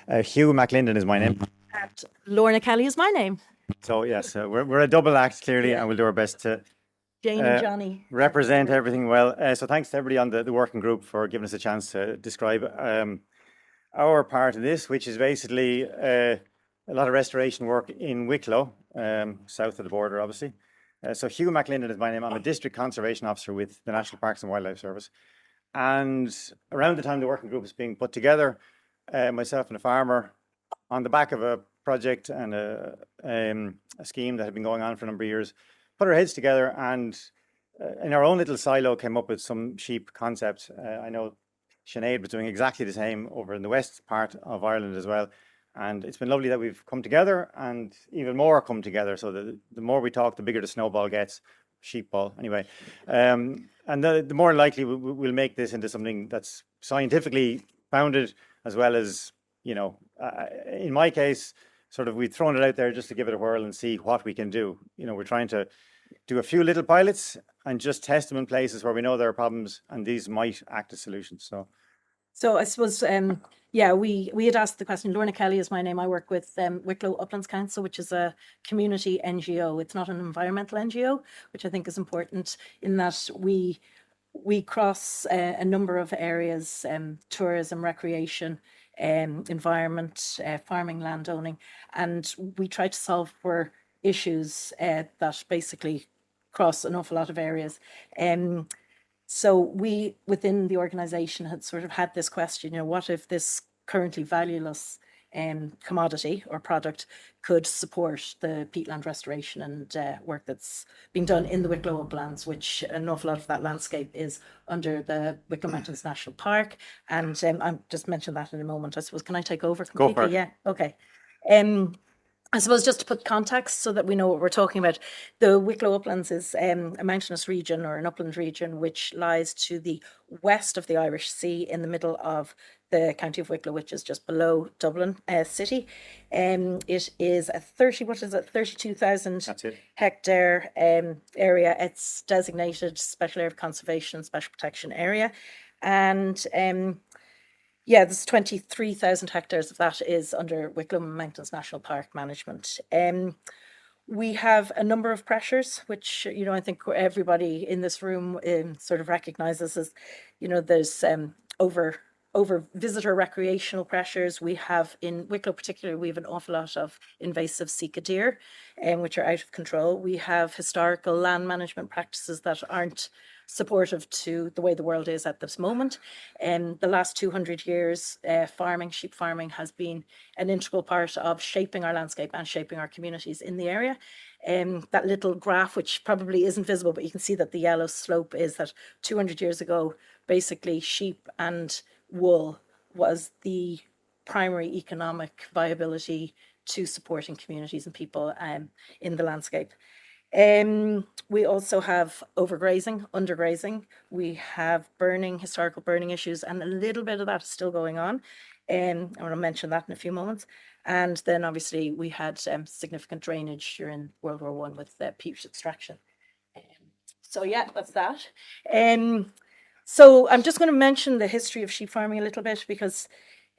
Hugh McLindon is my name. And Lorna Kelly is my name. So yes, we're a double act clearly, Yeah. and we'll do our best to Jane and Johnny. represent everything well. So thanks to everybody on the working group for giving us a chance to describe our part of this, which is basically a lot of restoration work in Wicklow, south of the border, obviously. So Hugh McLindon is my name. I'm a district conservation officer with the National Parks and Wildlife Service. And around the time the working group is being put together, myself and a farmer, on the back of a project and a scheme that had been going on for a number of years, put our heads together and in our own little silo came up with some sheep concepts. I know Sinead was doing exactly the same over in the west part of Ireland as well. And it's been lovely that we've come together and even more come together. So the more we talk, the bigger the snowball gets, sheep ball anyway. And the more likely we'll make this into something that's scientifically founded, as well as, in my case, sort of we've thrown it out there just to give it a whirl and see what we can do. We're trying to do a few little pilots and just test them in places where we know there are problems, and these might act as solutions. So I suppose, we had asked the question. Lorna Kelly is my name. I work with Wicklow Uplands Council, which is a community NGO. It's not an environmental NGO, which I think is important in that we cross a number of areas: tourism, recreation, environment, farming, land owning, and we try to solve for issues that basically cross an awful lot of areas. So we, within the organisation, had sort of had this question, what if this currently valueless commodity or product could support the peatland restoration and work that's being done in the Wicklow Uplands, which an awful lot of that landscape is under the Wicklow Mountains National Park. And I'll just mention that in a moment. I suppose, can I take over completely? Go for it. Yeah, okay. I suppose just to put context so that we know what we're talking about, the Wicklow Uplands is a mountainous region or an upland region which lies to the west of the Irish Sea in the middle of the county of Wicklow, which is just below Dublin city. It is a 32,000 hectare area. It's designated special area of conservation, special protection area. And there's 23,000 hectares of that is under Wicklow Mountains National Park management. We have a number of pressures, which, I think everybody in this room sort of recognises as, there's over visitor recreational pressures. We have in Wicklow particularly, we have an awful lot of invasive Sika deer, which are out of control. We have historical land management practices that aren't supportive to the way the world is at this moment. The last 200 years, sheep farming has been an integral part of shaping our landscape and shaping our communities in the area. That little graph, which probably isn't visible, but you can see that the yellow slope is that 200 years ago, basically sheep and wool was the primary economic viability to supporting communities and people in the landscape. We also have overgrazing, undergrazing. We have historical burning issues, and a little bit of that is still going on. I want to mention that in a few moments. And then obviously we had significant drainage during World War I with peat extraction. That's that. So I'm just going to mention the history of sheep farming a little bit because,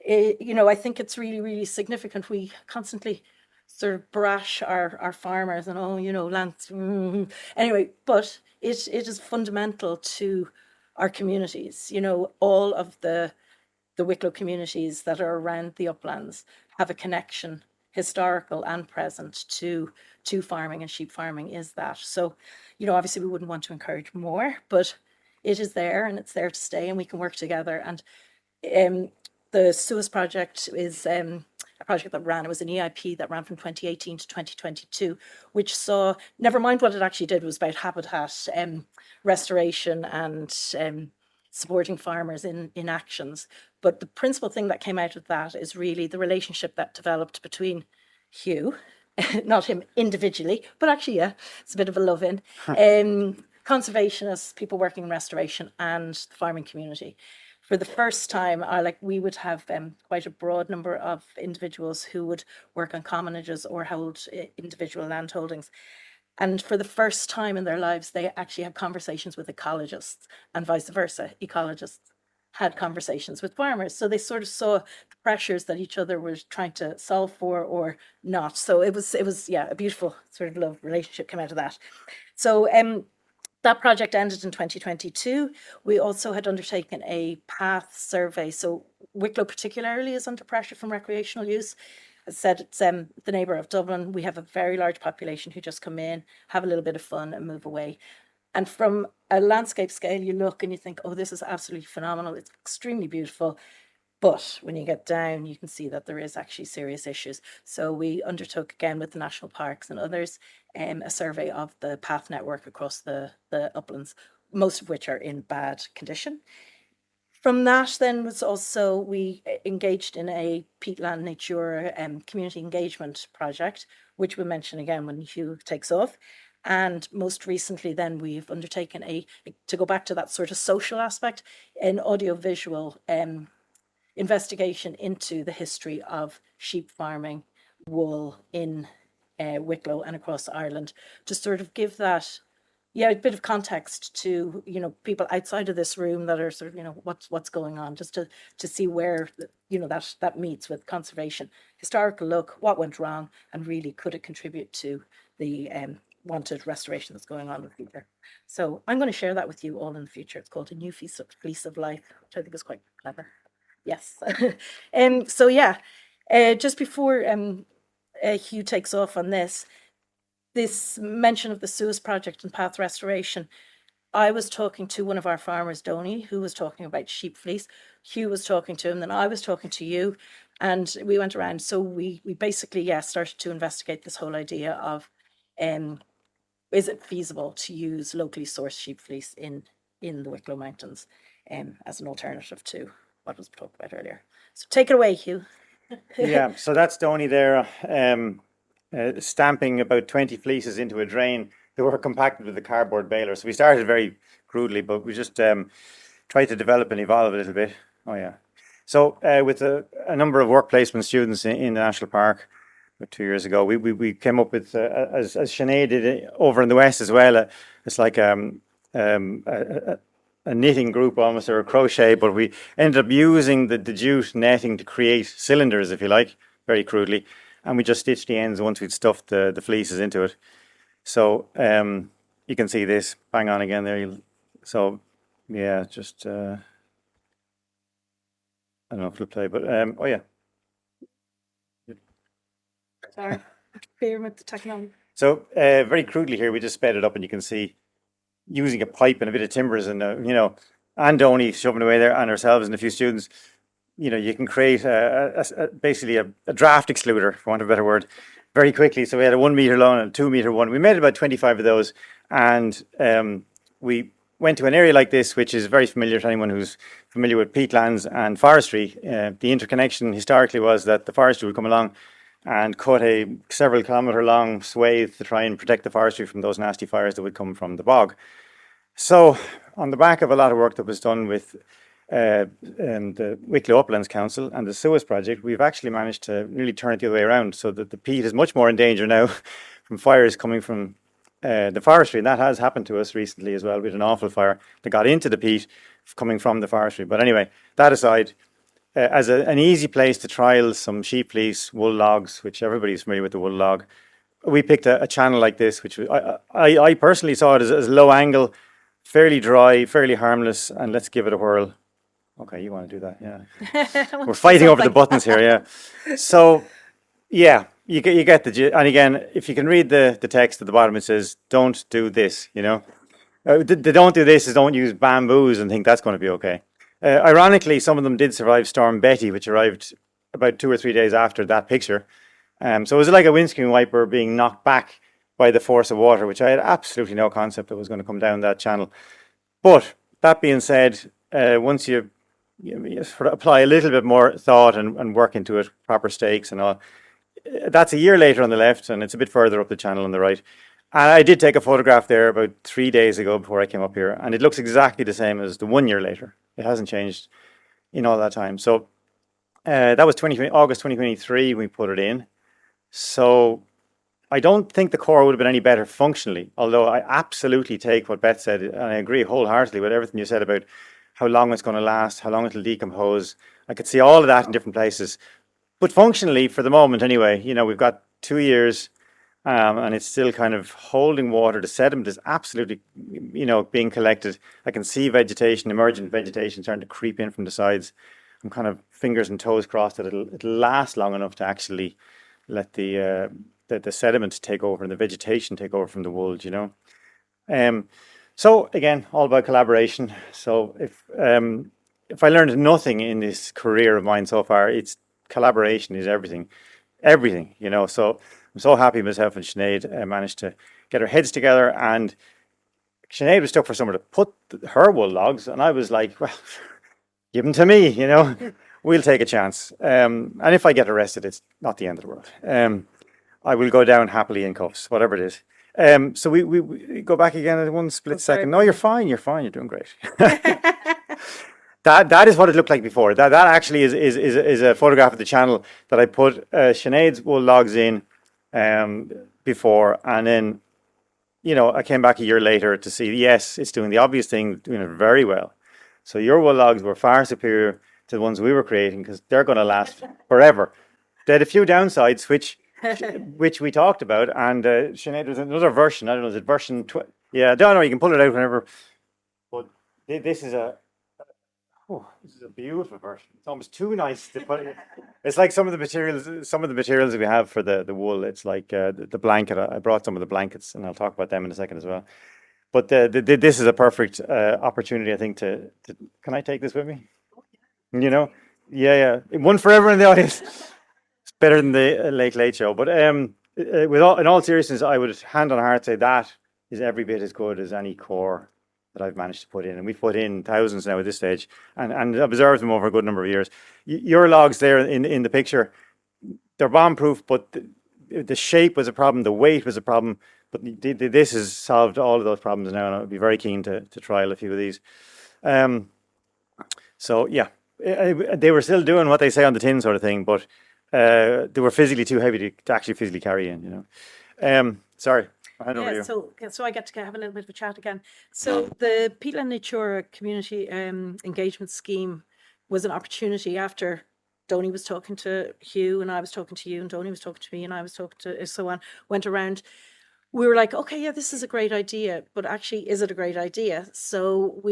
I think it's really, really significant. We constantly sort of brash our farmers and, lands. Anyway, but it is fundamental to our communities. All of the Wicklow communities that are around the uplands have a connection, historical and present, to farming, and sheep farming is that. So, obviously we wouldn't want to encourage more, but it is there and it's there to stay, and we can work together. And the SUAS project is a project that ran. It was an EIP that ran from 2018 to 2022, which saw, never mind what it actually did, was about habitat restoration and supporting farmers in actions. But the principal thing that came out of that is really the relationship that developed between Hugh, not him individually, but actually, it's a bit of a love-in, conservationists, people working in restoration, and the farming community. For the first time, we would have quite a broad number of individuals who would work on commonages or hold individual land holdings. And for the first time in their lives, they actually had conversations with ecologists, and vice versa. Ecologists had conversations with farmers. So they sort of saw the pressures that each other was trying to solve for or not. So it was yeah, a beautiful sort of love relationship came out of that. So that project ended in 2022. We also had undertaken a path survey. So Wicklow particularly is under pressure from recreational use. As I said, it's the neighbour of Dublin. We have a very large population who just come in, have a little bit of fun and move away. And from a landscape scale, you look and you think, oh, this is absolutely phenomenal. It's extremely beautiful. But when you get down, you can see that there is actually serious issues. So we undertook again with the national parks and others a survey of the path network across the uplands, most of which are in bad condition. From that, then was also we engaged in a Peatland Nature community engagement project, which we'll mention again when Hugh takes off. And most recently, then we've undertaken to go back to that sort of social aspect, an audiovisual investigation into the history of sheep farming, wool in Wicklow and across Ireland, to sort of give that, yeah, a bit of context to, you know, people outside of this room that are sort of, you know, what's going on, just to see where, you know, that meets with conservation, historical look, what went wrong, and really could it contribute to the wanted restoration that's going on in the future. So I'm going to share that with you all in the future. It's called A New Fleece of Life, which I think is quite clever. Yes. So yeah, just before Hugh takes off on this mention of the Suez project and path restoration, I was talking to one of our farmers, Donny, who was talking about sheep fleece. Hugh was talking to him, then I was talking to you, and we went around. So we basically, yeah, started to investigate this whole idea of is it feasible to use locally sourced sheep fleece in the Wicklow Mountains as an alternative to what was talked about earlier. So take it away, Hugh. Yeah, so that's Donny there, stamping about 20 fleeces into a drain that were compacted with a cardboard baler. So we started very crudely, but we just tried to develop and evolve a little bit. Oh yeah. So with a number of work placement students in the national park, 2 years ago, we came up with, as Sinead did over in the west as well, it's like a knitting group almost, or a crochet, but we ended up using the jute netting to create cylinders, if you like, very crudely, and we just stitched the ends once we'd stuffed the fleeces into it. So you can see this, bang on again there. So yeah, just I don't know if it'll play, but oh yeah. Sorry, bear with the technology. So very crudely here, we just sped it up, and you can see using a pipe and a bit of timbers, and you know, and only shoving away there, and ourselves and a few students, you know, you can create basically a draft excluder, for want of a better word, very quickly. So we had a 1 meter long and a 2 meter one. We made about 25 of those, and we went to an area like this, which is very familiar to anyone who's familiar with peatlands and forestry. The interconnection historically was that the forestry would come along and cut a several kilometre long swathe to try and protect the forestry from those nasty fires that would come from the bog. So on the back of a lot of work that was done with the Wicklow Uplands Council and the Suez project, we've actually managed to really turn it the other way around, so that the peat is much more in danger now from fires coming from the forestry. And that has happened to us recently as well. We had an awful fire that got into the peat coming from the forestry. But anyway, that aside, as an easy place to trial some sheep fleece, wool logs, which everybody's familiar with the wool log, we picked a channel like this, which I personally saw it as low angle, fairly dry, fairly harmless, and let's give it a whirl. Okay, you want to do that, yeah. We're fighting over the buttons here, yeah. So, yeah, you get the, and again, if you can read the text at the bottom, it says, don't do this, you know. The don't do this is don't use bamboos and think that's going to be okay. Ironically, some of them did survive Storm Betty, which arrived about 2 or 3 days after that picture. So it was like a windscreen wiper being knocked back by the force of water, which I had absolutely no concept that was going to come down that channel. But that being said, once you sort of apply a little bit more thought and work into it, proper stakes and all, that's a year later on the left, and it's a bit further up the channel on the right. And I did take a photograph there about 3 days ago before I came up here, and it looks exactly the same as the 1 year later. It hasn't changed in all that time. So that was August 2023 we put it in. So I don't think the core would have been any better functionally, although I absolutely take what Beth said, and I agree wholeheartedly with everything you said about how long it's going to last, how long it'll decompose. I could see all of that in different places. But functionally, for the moment anyway, we've got 2 years, and it's still kind of holding water. The sediment is absolutely, being collected. I can see vegetation, emergent vegetation starting to creep in from the sides. I'm kind of fingers and toes crossed that it'll last long enough to actually let the sediment take over and the vegetation take over from the wool. So again, all about collaboration. So if I learned nothing in this career of mine so far, it's collaboration is everything, everything. So I'm so happy myself and Sinead managed to get our heads together, and Sinead was stuck for somewhere to put her wool logs, and I was like, well, give them to me, we'll take a chance. And if I get arrested, it's not the end of the world. I will go down happily in cuffs, whatever it is. So we go back again in one split second. No, you're fine. You're fine. You're doing great. That is what it looked like before. That actually is a photograph of the channel that I put Sinead's wool logs in before, and then I came back a year later to see, yes, it's doing the obvious thing, doing it very well. So your wool logs were far superior to the ones we were creating, because they're going to last forever. They had a few downsides, which we talked about, and Sinead, there's another version. I don't know, is it version? Yeah, I don't know. You can pull it out whenever. But this is a beautiful version. It's almost too nice to put. It's like some of the materials we have for the wool. It's like the blanket. I brought some of the blankets, and I'll talk about them in a second as well. But this is a perfect opportunity, I think, to. Can I take this with me? Yeah. One for everyone in the audience. It's better than the Late Show. But in all seriousness, I would hand on heart say that is every bit as good as any core that I've managed to put in, and we've put in thousands now at this stage, and observed them over a good number of years. Your logs there in the picture, they're bomb-proof, but the shape was a problem, the weight was a problem. But this has solved all of those problems now, and I'd be very keen to trial a few of these. So yeah, they were still doing what they say on the tin sort of thing, but they were physically too heavy to actually physically carry in. Sorry, I'll hand over to you. So I get to have a little bit of a chat again. So the Peatland Natura Community Engagement Scheme was an opportunity after Donny was talking to Hugh, and I was talking to you, and Donny was talking to me, and I was talking to so on. Went around. We were like, okay, yeah, this is a great idea, but actually, is it a great idea? So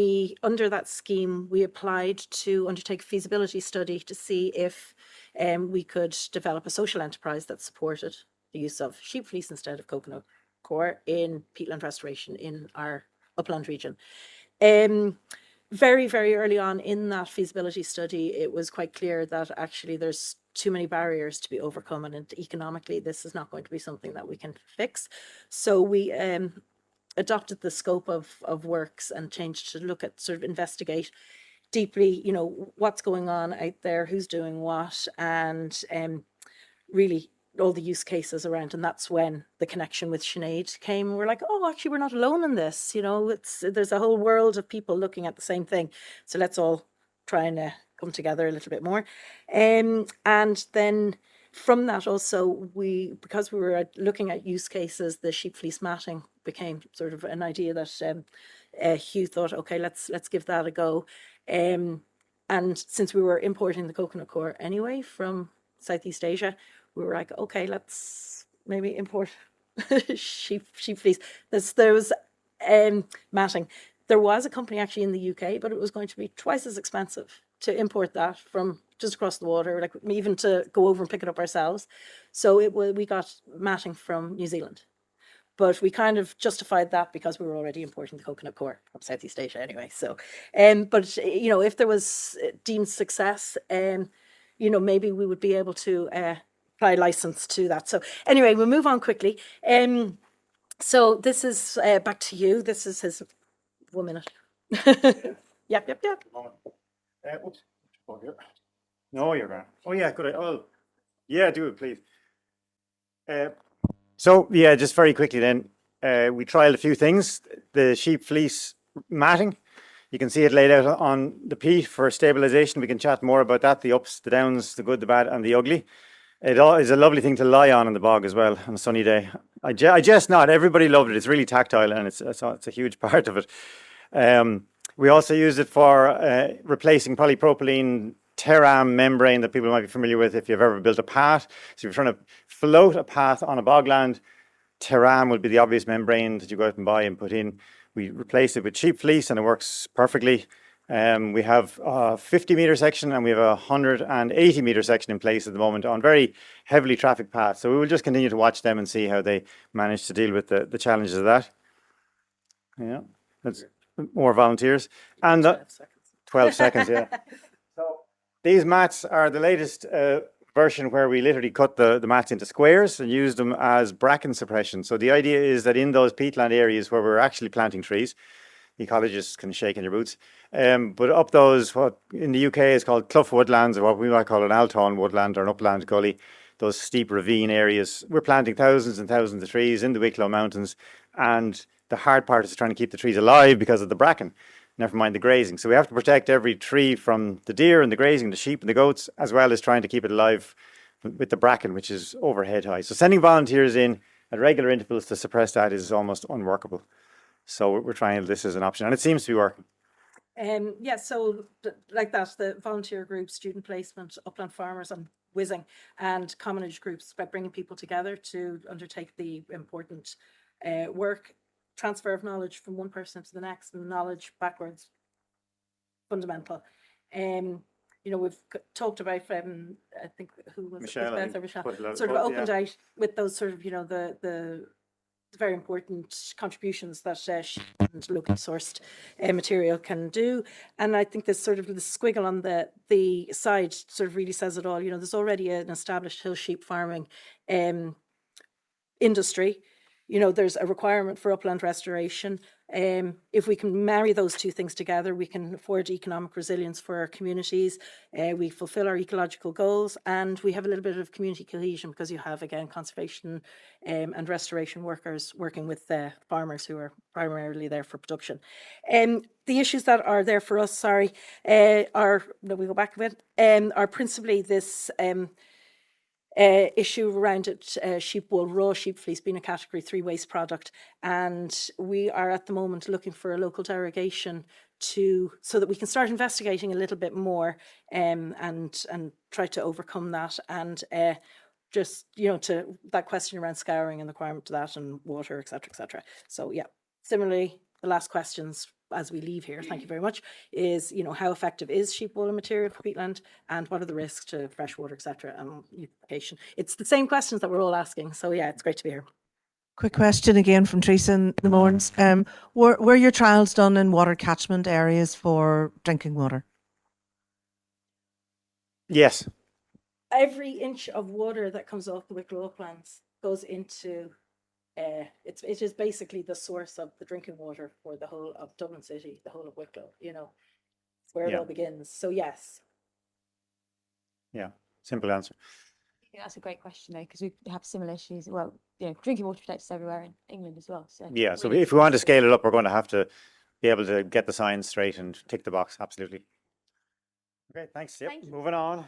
under that scheme, we applied to undertake a feasibility study to see if we could develop a social enterprise that supported the use of sheep fleece instead of coconut core in peatland restoration in our upland region. Very, very early on in that feasibility study, it was quite clear that actually there's too many barriers to be overcome, and economically this is not going to be something that we can fix. So we adopted the scope of works and changed to look at, sort of investigate deeply, what's going on out there, who's doing what, and really all the use cases around. And that's when the connection with Sinead came. We're like, oh, actually, we're not alone in this. There's a whole world of people looking at the same thing. So let's all try and come together a little bit more. And then from that also, because we were looking at use cases, the sheep fleece matting became sort of an idea that Hugh thought, okay, let's give that a go. And since we were importing the coconut core anyway from Southeast Asia, we were like, okay, let's maybe import sheep fleece. There was matting. There was a company actually in the UK, but it was going to be twice as expensive to import that from just across the water, like even to go over and pick it up ourselves. So we got matting from New Zealand. But we kind of justified that because we were already importing the coconut core from Southeast Asia anyway. So, but if there was deemed success, maybe we would be able to apply license to that. So anyway, we'll move on quickly. So this is back to you. This is his 1 minute. Yep. Oops. No, you're right. Oh yeah, good. Oh, yeah, do it, please. So yeah, just very quickly then, we trialed a few things. The sheep fleece matting, you can see it laid out on the peat for stabilization. We can chat more about that, the ups, the downs, the good, the bad, and the ugly. It is a lovely thing to lie on in the bog as well on a sunny day. I just not everybody loved it. It's really tactile, and it's a huge part of it. We also use it for replacing polypropylene Tarram membrane that people might be familiar with if you've ever built a path. So if you're trying to float a path on a bogland, Tarram would be the obvious membrane that you go out and buy and put in. We replace it with cheap fleece and it works perfectly. We have a 50-metre section and we have a 180-metre section in place at the moment on very heavily trafficked paths. So we will just continue to watch them and see how they manage to deal with the challenges of that. Yeah, that's more volunteers. And 12 seconds, yeah. So these mats are the latest version where we literally cut the mats into squares and use them as bracken suppression. So the idea is that in those peatland areas where we're actually planting trees, ecologists can shake in their boots. But up those, what in the UK is called clough woodlands, or what we might call an Alton woodland or an upland gully, those steep ravine areas, we're planting thousands and thousands of trees in the Wicklow Mountains. And the hard part is trying to keep the trees alive because of the bracken, never mind the grazing. So we have to protect every tree from the deer and the grazing, the sheep and the goats, as well as trying to keep it alive with the bracken, which is overhead high. So sending volunteers in at regular intervals to suppress that is almost unworkable. So we're trying this as an option, and it seems to be working. Yeah, so like that, the volunteer groups, student placement, upland farmers and whizzing, and commonage groups, by bringing people together to undertake the important work, transfer of knowledge from one person to the next, and knowledge backwards, fundamental. You know, we've talked about, I think, who was Michelle, it? Beth or Michelle, sort of opened out with those sort of, you know, the very important contributions that sheep and locally sourced material can do. And I think this sort of the squiggle on the side sort of really says it all. You know, there's already an established hill sheep farming industry. You know, there's a requirement for upland restoration. If we can marry those two things together, we can afford economic resilience for our communities. We fulfill our ecological goals, and we have a little bit of community cohesion because you have, again, conservation and restoration workers working with farmers who are primarily there for production. The issues that are there for us, we go back a bit, are principally this issue around it, sheep wool, raw sheep fleece being a category 3 waste product. And we are at the moment looking for a local derogation so that we can start investigating a little bit more and try to overcome that. And just, you know, to that question around scouring and the requirement to that and water, etc., etc. So yeah, similarly, the last questions as we leave here, thank you very much, is, you know, how effective is sheep wool material for peatland, and what are the risks to freshwater, etc., and eutrophication? It's the same questions that we're all asking. So yeah, it's great to be here. Quick question again from Teresa in the mornings. Were your trials done in water catchment areas for drinking water? Yes. Every inch of water that comes off the Wicklow Uplands goes into it is basically the source of the drinking water for the whole of Dublin City, the whole of Wicklow, you know, it's where it all begins. So yes. Yeah, simple answer. I think that's a great question though, because we have similar issues. Well, you know, drinking water protects everywhere in England as well. So yeah, so if we want to scale it up, we're going to have to be able to get the science straight and tick the box. Absolutely. Okay, thanks. Yep. Moving on.